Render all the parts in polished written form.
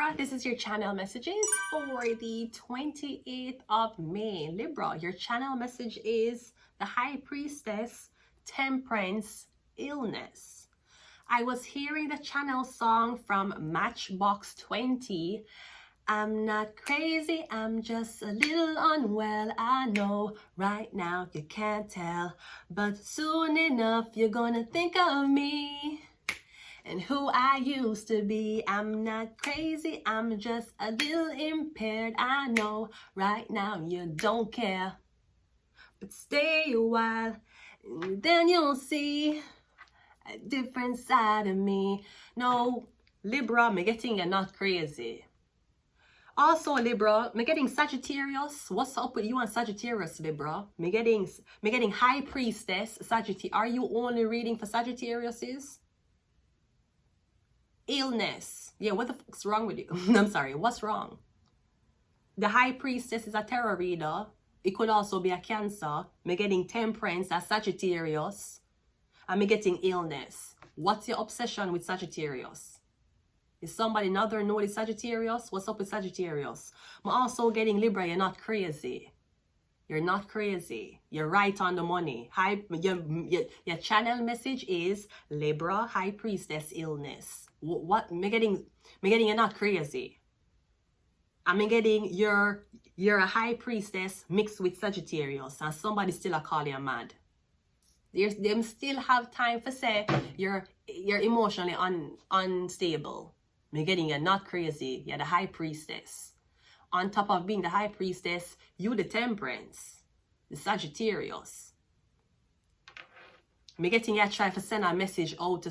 Libra, this is your channel messages for the 28th of May. Libra, your channel message is the High Priestess, Temperance, Illness. I was hearing the channel song from Matchbox 20. I'm not crazy, I'm just a little unwell. I know right now you can't tell, but soon enough you're gonna think of me and who I used to be. I'm not crazy, I'm just a little impaired. I know right now you don't care, but stay a while and then you'll see a different side of me. No, Libra, me getting you're not crazy. Also, Libra, me getting Sagittarius. What's up with you and Sagittarius, Libra? Me getting High Priestess, Sagittarius. Are you only reading for Sagittariuses? Illness. Yeah, what the fuck's wrong with you? I'm sorry, what's wrong? The High Priestess is a tarot reader. It could also be a Cancer. Me getting Temperance, a Sagittarius. And me getting illness. What's your obsession with Sagittarius? Is somebody another know the Sagittarius? What's up with Sagittarius? I'm also getting Libra, you're not crazy. You're not crazy. You're right on the money. Your channel message is Libra, High Priestess, Illness. What? Me getting you're not crazy. I'm getting you're a High Priestess mixed with Sagittarius, and somebody still call you mad. Them still have time for say you're emotionally unstable. Me getting you're not crazy. You're the High Priestess. On top of being the High Priestess, you the Temperance, the Sagittarius. Me getting you try to send a message out to,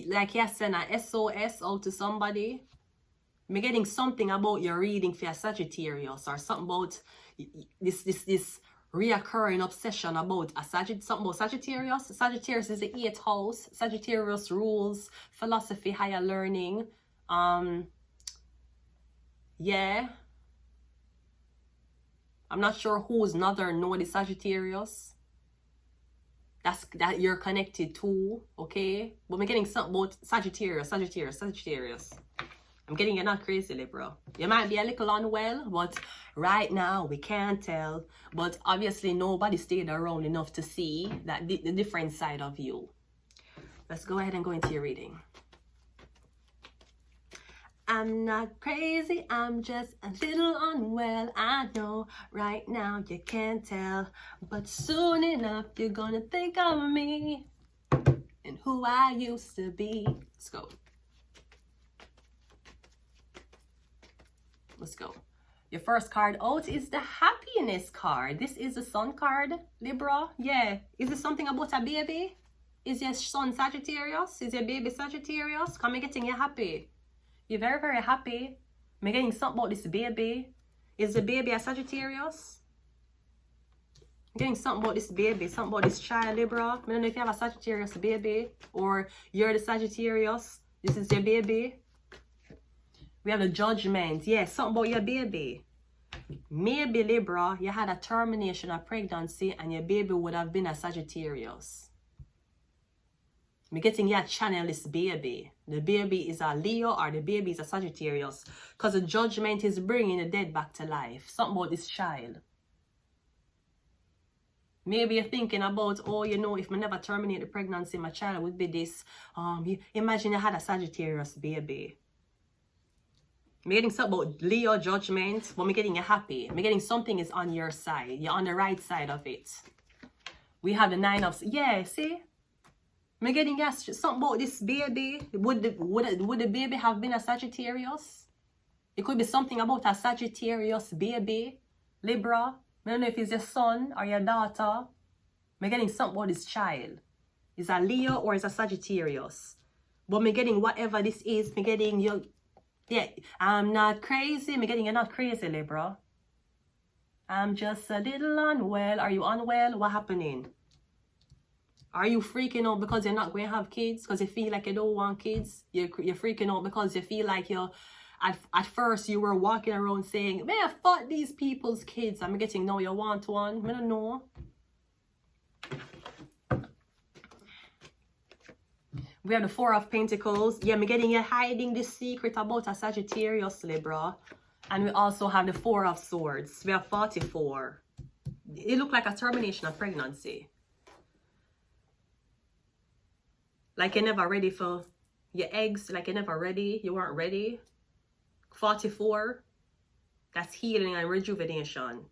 like you send a SOS out to somebody. Me getting something about your reading for your Sagittarius, or something about this reoccurring obsession about something about Sagittarius. Sagittarius is the 8th house. Sagittarius rules philosophy, higher learning. Yeah. I'm not sure who's another know the Sagittarius. That you're connected to, okay? But I'm getting something about Sagittarius. I'm getting you're not crazy, Libra. You might be a little unwell, but right now we can't tell. But obviously nobody stayed around enough to see that the different side of you. Let's go ahead and go into your reading. I'm not crazy, I'm just a little unwell. I know right now you can't tell, but soon enough you're gonna think of me and who I used to be. Let's go. Let's go. Your first card out is the happiness card. This is the sun card, Libra. Yeah. Is it something about a baby? Is your son Sagittarius? Is your baby Sagittarius? Come and getting you happy. You're very, very happy. I'm getting something about this baby. Is the baby a Sagittarius? I'm getting something about this baby, something about this child, Libra. I don't know if you have a Sagittarius baby or you're the Sagittarius. This is your baby. We have the Judgment. Yes, something about your baby. Maybe, Libra, you had a termination of pregnancy and your baby would have been a Sagittarius. I'm getting your channel this baby. The baby is a Leo or the baby is a Sagittarius. Because the Judgment is bringing the dead back to life. Something about this child. Maybe you're thinking about, oh, you know, if I never terminate the pregnancy, my child would be this. Imagine you had a Sagittarius baby. I'm getting something about Leo Judgment, but I'm getting you happy. I'm getting something is on your side. You're on the right side of it. We have the 9 of... Yeah, see? I'm getting asked something about this baby. Would the baby have been a Sagittarius? It could be something about a Sagittarius baby. Libra. I don't know if it's your son or your daughter. I'm getting something about this child. Is a Leo or is a Sagittarius? But I'm getting whatever this is. I'm getting you. Yeah, I'm not crazy. I'm getting you're not crazy, Libra. I'm just a little unwell. Are you unwell? What happening? Are you freaking out because you're not going to have kids? Because you feel like you don't want kids? You're freaking out because you feel like you're... At first, you were walking around saying, man, fuck these people's kids. I'm getting, no, you want one? I don't know. We have the Four of Pentacles. Yeah, I'm getting you hiding the secret about a Sagittarius, Libra. And we also have the Four of Swords. We have 44. It looked like a termination of pregnancy. Like you're never ready for your eggs. Like you're never ready. You weren't ready. 44. That's healing and rejuvenation.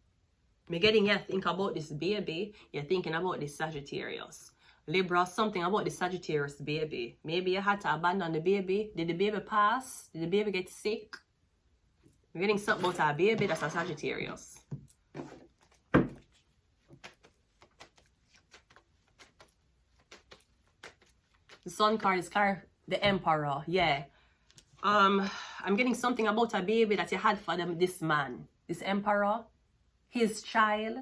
You're getting you think about this baby. You're thinking about this Sagittarius. Libra, something about the Sagittarius baby. Maybe you had to abandon the baby. Did the baby pass? Did the baby get sick? We're getting something about our baby. That's a Sagittarius. The Sun card is the Emperor. Yeah. I'm getting something about a baby that you had for this man. This Emperor. His child.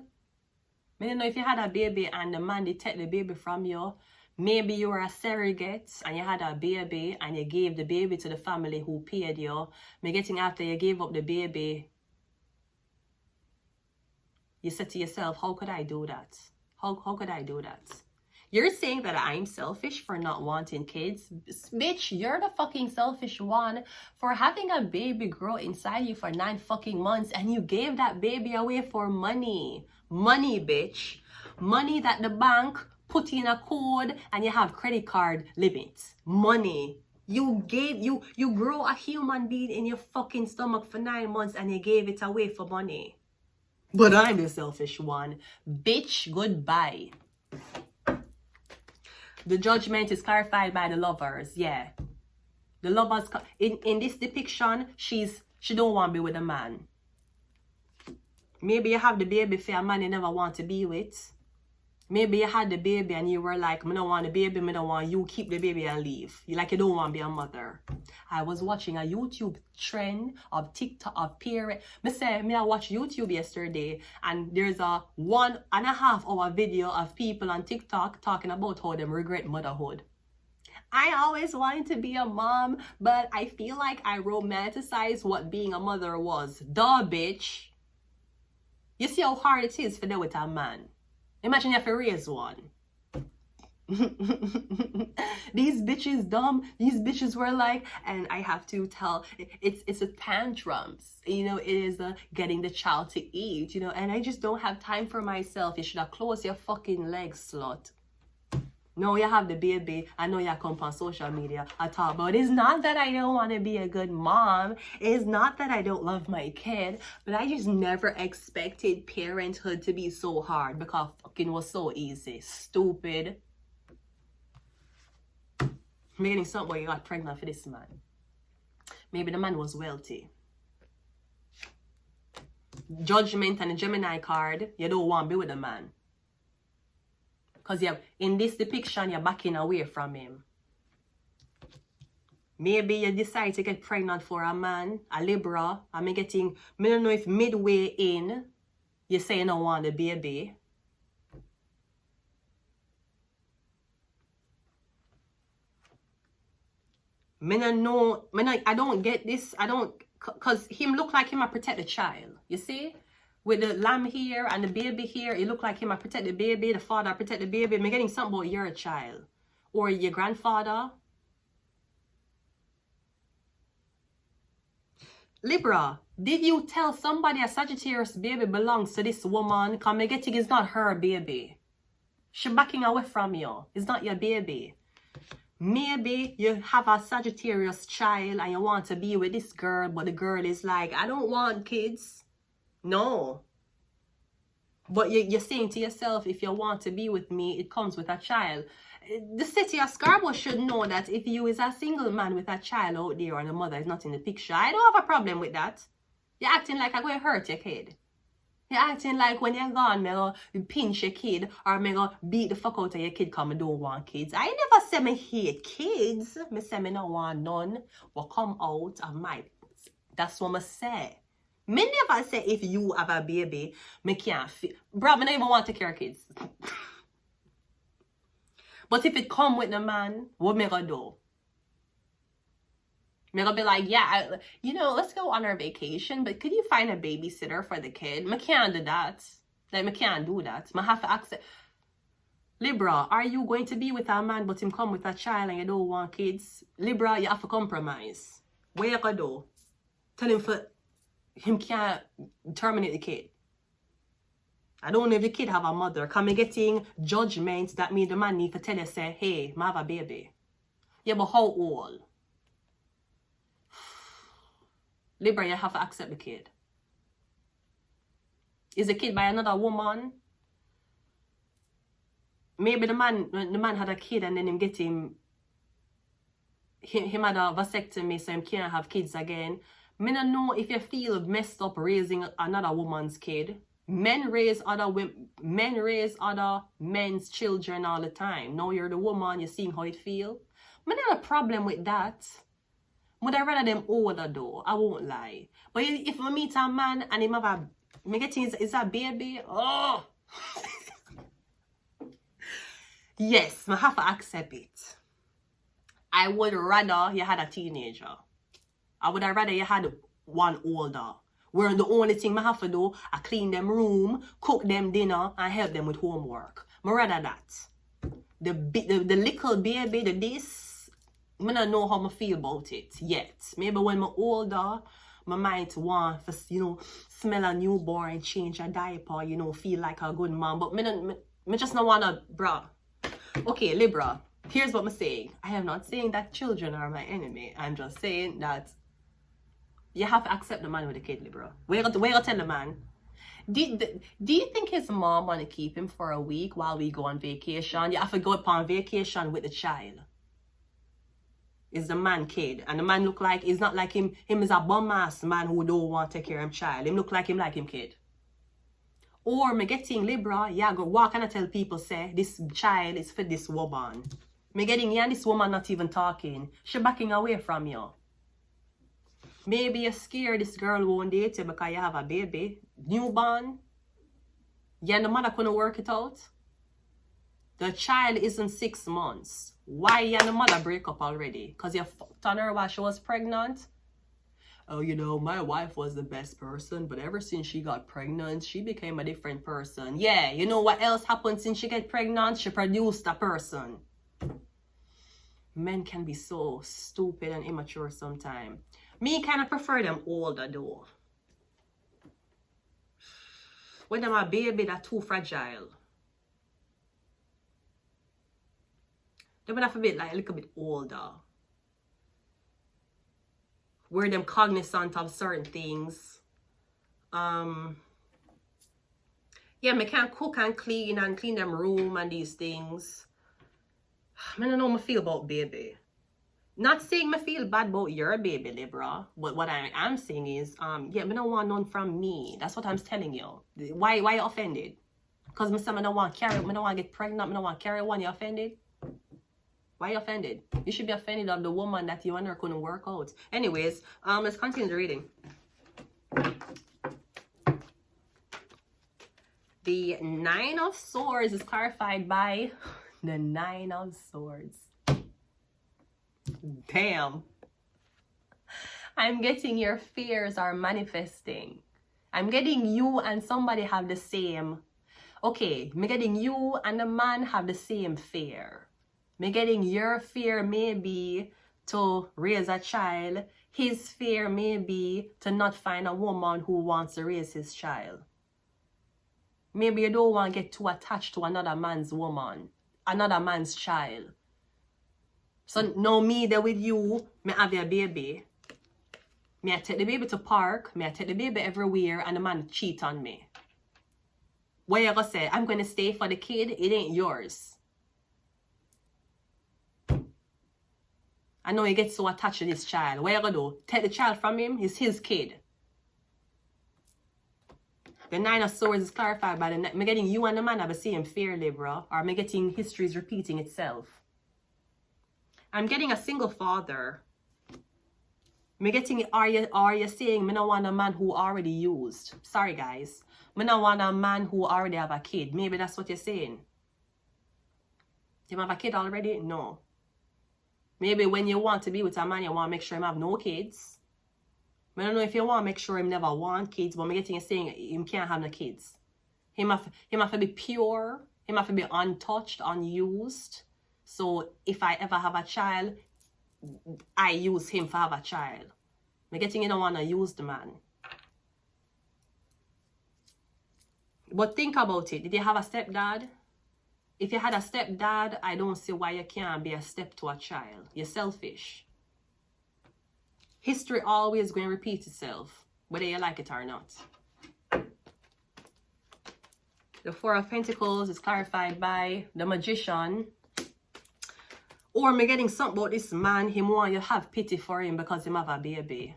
I don't know if you had a baby and the man did take the baby from you. Maybe you were a surrogate and you had a baby and you gave the baby to the family who paid you. Me getting after you gave up the baby, you said to yourself, how could I do that? How could I do that? You're saying that I'm selfish for not wanting kids. Bitch, you're the fucking selfish one for having a baby grow inside you for 9 fucking months and you gave that baby away for money. Money, bitch. Money that the bank put in a code and you have credit card limits. Money. You grow a human being in your fucking stomach for 9 months and you gave it away for money. But I'm the selfish one. Bitch, goodbye. The Judgment is clarified by the Lovers. Yeah. The Lovers, in this depiction, she don't want to be with a man. Maybe you have the baby for a man you never want to be with. Maybe you had the baby and you were like, I don't want the baby, I don't want you, keep the baby and leave. You don't want to be a mother. I was watching a YouTube trend of TikTok, of parent. I watched YouTube yesterday and there's a 1.5 hour video of people on TikTok talking about how they regret motherhood. I always wanted to be a mom, but I feel like I romanticize what being a mother was. Duh, bitch. You see how hard it is for them with a man. Imagine you have to raise one. These bitches dumb. These bitches were like, and I have to tell, it's a tantrums. It is getting the child to eat, and I just don't have time for myself. You should have closed your fucking legs, slut. No, you have the baby. I know you come on social media. I talk about it's not that I don't want to be a good mom. It's not that I don't love my kid. But I just never expected parenthood to be so hard because fucking was so easy. Stupid. Maybe something where you got pregnant for this man. Maybe the man was wealthy. Judgment and the Gemini card. You don't want to be with a man. Because in this depiction, you're backing away from him. Maybe you decide to get pregnant for a man, a Libra. I don't know if midway in, you say you don't want the baby. I don't get this. Because him look like him, I protect the child. You see? With the lamb here and the baby here, it look like him. I protect the baby. The father, I protect the baby. I'm getting something about your child. Or your grandfather. Libra, did you tell somebody a Sagittarius baby belongs to this woman? Because I'm getting it's not her baby. She's backing away from you. It's not your baby. Maybe you have a Sagittarius child and you want to be with this girl, but the girl is like, I don't want kids. No. But you're saying to yourself, if you want to be with me, it comes with a child. The city of Scarborough should know that if you is a single man with a child out there and the mother is not in the picture, I don't have a problem with that. You're acting like I'm going to hurt your kid. You're acting like when you're gone, I'm going to pinch your kid or I'm going to beat the fuck out of your kid because I don't want kids. I never say I hate kids. I say I don't want none. Will come out of my... That's what I say. Me never say if you have a baby, me can't feel. Bro, I don't even want to care kids. But if it come with the man, what me gonna do? Me gonna be like, yeah, let's go on our vacation, but could you find a babysitter for the kid? Me can't do that. Like, me can't do that. Me have to accept. Libra, are you going to be with a man but him come with a child and you don't want kids? Libra, you have to compromise. Where you gonna do? Tell him for him can't terminate the kid. I don't know if the kid have a mother. Come getting judgments that mean the man need to tell you, say, hey, I have a baby. Yeah, but how old? Libra, you have to accept the kid. Is the kid by another woman? Maybe the man had a kid and then him get him had a vasectomy so him can't have kids again. I don't know if you feel messed up raising another woman's kid. Men raise other men's children all the time. Now you're the woman, you're seeing how it feel. I don't have a problem with that. Would I rather them older though? I won't lie. But if I meet a man and him have a is a baby, oh yes, I have to accept it. I would rather you had a teenager. I would rather you had one older. Where the only thing I have to do, I clean them room, cook them dinner, and help them with homework. I rather that. The little baby, the this, I don't know how I feel about it yet. Maybe when I'm older, I might want to, smell a newborn, change a diaper, feel like a good mom. But I just don't want to, bruh. Okay, Libra, here's what I'm saying. I am not saying that children are my enemy. I'm just saying that you have to accept the man with the kid, Libra. Where you tell the man? Do you think his mom want to keep him for a week while we go on vacation? You have to go upon vacation with the child. Is the man kid. And the man look like, it's not like him is a bum-ass man who don't want to take care of him child. Him look like him kid. Or me getting Libra, yeah, go walk and I tell people, say, this child is for this woman. Me getting, yeah, this woman not even talking. She backing away from you. Maybe you're scared this girl won't date you because you have a baby. Newborn. Yeah, the mother couldn't work it out. The child isn't 6 months. Why you and the mother break up already? Because you fucked on her while she was pregnant? Oh, my wife was the best person, but ever since she got pregnant, she became a different person. Yeah, you know what else happened since she got pregnant? She produced a person. Men can be so stupid and immature sometimes. Me kind of prefer them older though. When they're a baby, they're too fragile. They would have to be like a little bit older. Where them cognizant of certain things. Yeah, me can cook and clean them room and these things. I don't know how I feel about baby. Not saying I feel bad about your baby, Libra, but what I am saying is, yeah, I don't want none from me. That's what I'm telling you. Why you offended? Because I don't want to carry, I don't want to get pregnant, I don't want to carry one. You offended? Why you offended? You should be offended of the woman that you and her couldn't work out. Anyways, let's continue the reading. The 9 of Swords is clarified by the 9 of Swords. Damn. I'm getting your fears are manifesting. I'm getting you and somebody have the same. Okay, I'm getting you and the man have the same fear. I'm getting your fear may be to raise a child. His fear may be to not find a woman who wants to raise his child. Maybe you don't want to get too attached to another man's woman, another man's child. So now me there with you, me have your baby. Me I take the baby to park, me I take the baby everywhere and the man cheat on me. What you gonna say? I'm gonna stay for the kid, it ain't yours. I know you get so attached to this child. What you gonna do? Take the child from him, it's his kid. The 9 of Swords is clarified by the... I'm getting you and the man have the same fear, Libra. Or I'm getting history is repeating itself. I'm getting a single father. I'm getting... Are you saying I don't want a man who already used? Sorry, guys. I don't want a man who already have a kid. Maybe that's what you're saying. You have a kid already? No. Maybe when you want to be with a man, you want to make sure him have no kids. I don't know if you want to make sure him never want kids, but I'm getting you saying him can't have no kids. Him have to be pure. Him have to be untouched, unused. So if I ever have a child, I use him for have a child. Me getting you don't want to use the man. But think about it. Did you have a stepdad? If you had a stepdad, I don't see why you can't be a step to a child. You're selfish. History always going to repeat itself, whether you like it or not. The Four of Pentacles is clarified by the Magician. Or me getting something about this man, him want you have pity for him because him have a baby.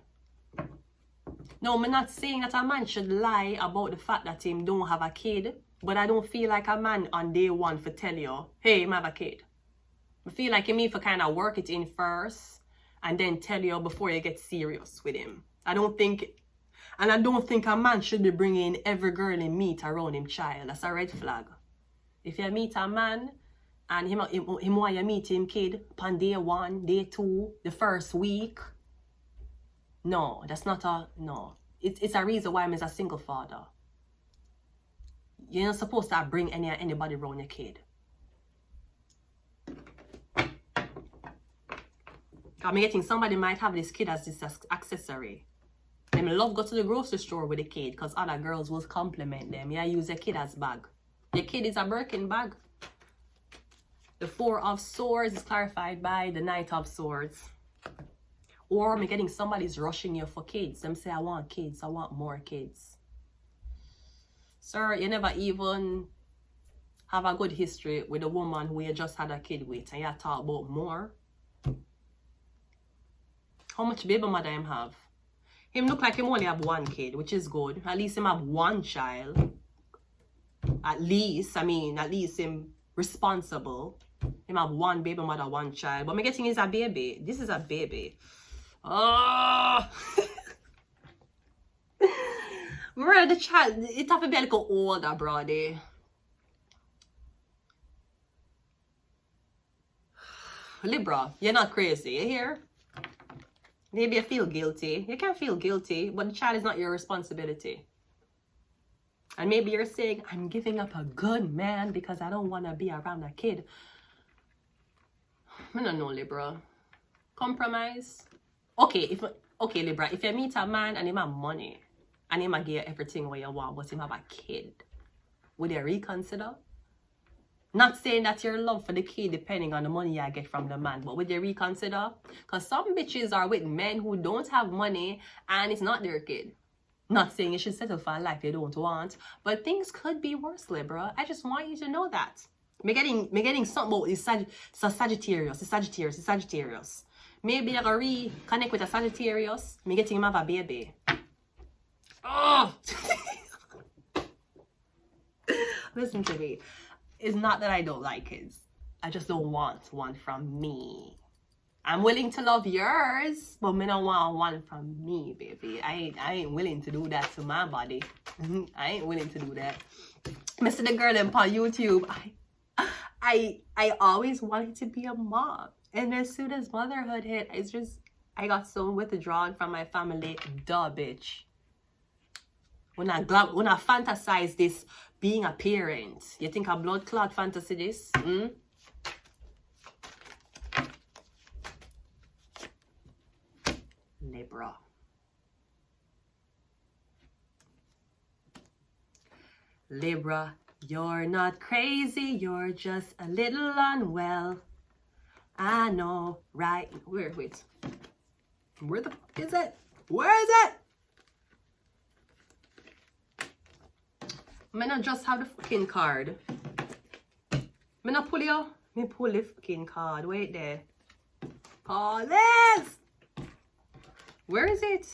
No, I'm not saying that a man should lie about the fact that him don't have a kid. But I don't feel like a man on day one for tell you, hey, him have a kid. I feel like you need to kind of work it in first and then tell you before you get serious with him. I don't think a man should be bringing every girl he meet around him child. That's a red flag. If you meet a man and him want you meet him kid upon day one, day two, the first week, no, that's not a, no. It's a reason why I'm a single father. You're not supposed to bring anybody around your kid. I'm getting somebody might have this kid as this accessory. They love go to the grocery store with the kid because other girls will compliment them. Yeah, use your kid as bag. Your kid is a Birkin bag. The Four of Swords is clarified by the Knight of Swords. Or I'm getting somebody's rushing you for kids. Them say, I want kids. I want more kids. Sir, you never even have a good history with a woman who you just had a kid with and you talk about more. How much baby mother him have? Him look like him only have one kid, which is good. At least him have one child. At least him responsible. Him have one baby mother, one child. But me getting is a baby. This is a baby. Oh! Remember the child, it have to be a little older, brody. Libra, you're not crazy, you hear? Maybe you feel guilty. You can feel guilty, but the child is not your responsibility. And maybe you're saying, I'm giving up a good man because I don't want to be around a kid. I don't know, Libra. Compromise. Okay, Libra, if you meet a man and him have money, and him give you everything what you want, but him have a kid, would you reconsider? Not saying that your love for the kid depending on the money you get from the man, but would you reconsider? Because some bitches are with men who don't have money and it's not their kid. Not saying you should settle for a life you don't want, but things could be worse, Libra. I just want you to know that. Me getting something about this Sagittarius. Maybe I can reconnect with a Sagittarius. Me getting him have a baby. Oh! Listen to me. It's not that I don't like kids. I just don't want one from me. I'm willing to love yours, but I don't want one from me, baby. I ain't willing to do that to my body. I ain't willing to do that. I see the girl on YouTube. I always wanted to be a mom. And as soon as motherhood hit, it's just, I got so withdrawn from my family. Duh, bitch. When I fantasize this being a parent, you think a blood clot fantasy this? Libra. Libra, you're not crazy, you're just a little unwell. I know, right? Where the fuck is it? Where is it? I'm gonna just have the fucking card. I'm gonna pull you. Me pull the fucking card. Wait there. Police! Where is it?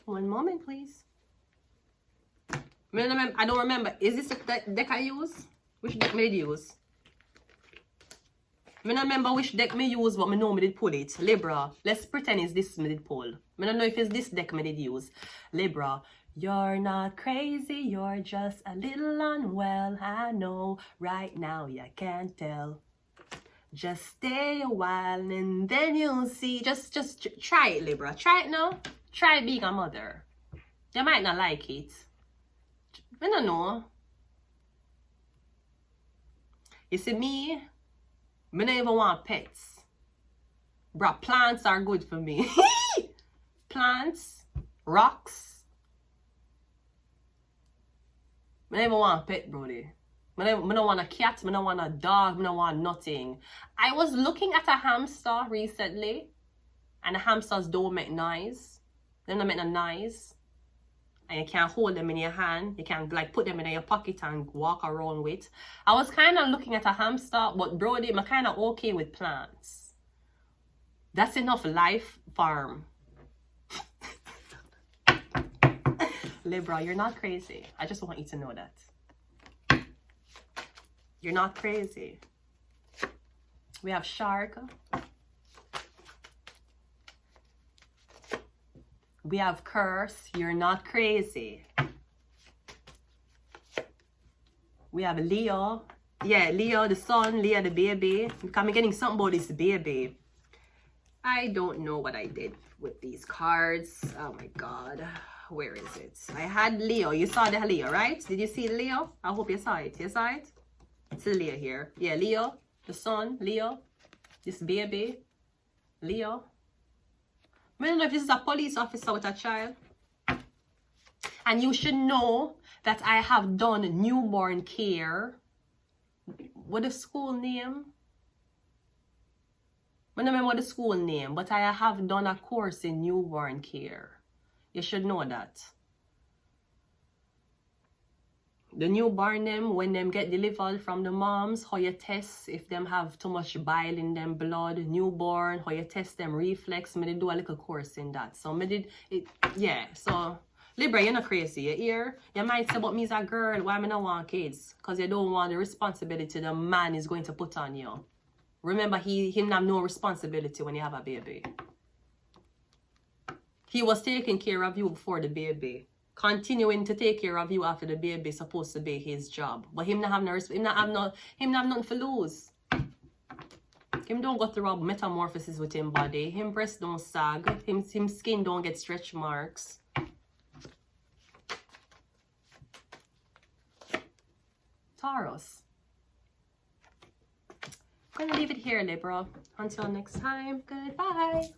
One moment, please. I don't remember. Is this the deck I use? Which deck did I use? I don't remember which deck me use, but I know I did pull it. Libra, let's pretend it's this me did pull. I don't know if it's this deck me did use. Libra, you're not crazy, you're just a little unwell. I know right now you can't tell. Just stay a while and then you'll see. Just try it, Libra. Try it now. Try being a mother. You might not like it. I don't know. You see me don't even want pets. Bruh, plants are good for me. Plants, rocks. I don't even want a pet, brody. I don't want a cat, I don't want a dog, I don't want nothing. I was looking at a hamster recently, and the hamsters don't make noise. They don't make no noise. And you can't hold them in your hand. You can like put them in your pocket and walk around with. I was kind of looking at a hamster, but brody, I'm kind of okay with plants. That's enough life farm. Libra, you're not crazy. I just want you to know that. You're not crazy. We have shark. We have curse. You're not crazy. We have Leo. Yeah, Leo the sun, Leo the baby. I'm getting something about this baby. I don't know what I did with these cards. Oh my God. Where is it? I had Leo. You saw the Leo, right? Did you see Leo? I hope you saw it. You saw it? It's Leo here. Yeah, Leo, the sun, Leo, this baby, Leo. I don't know if this is a police officer with a child. And you should know that I have done newborn care. What the school name? I don't remember the school name, but I have done a course in newborn care. You should know that. The newborn them, when them get delivered from the moms, how you test if them have too much bile in them blood, newborn, how you test them reflex. Me did do a little course in that. So me did it, yeah. So Libra, you're not crazy. You hear? You might say, but me as a girl, why me not want kids? Because you don't want the responsibility the man is going to put on you. Remember, he have no responsibility when you have a baby. He was taking care of you before the baby. Continuing to take care of you after the baby is supposed to be his job. But him not have nothing for lose. Him don't go through a metamorphosis with him body. Him breast don't sag. Him skin don't get stretch marks. Taurus. I'm gonna leave it here, Libra. Until next time, goodbye.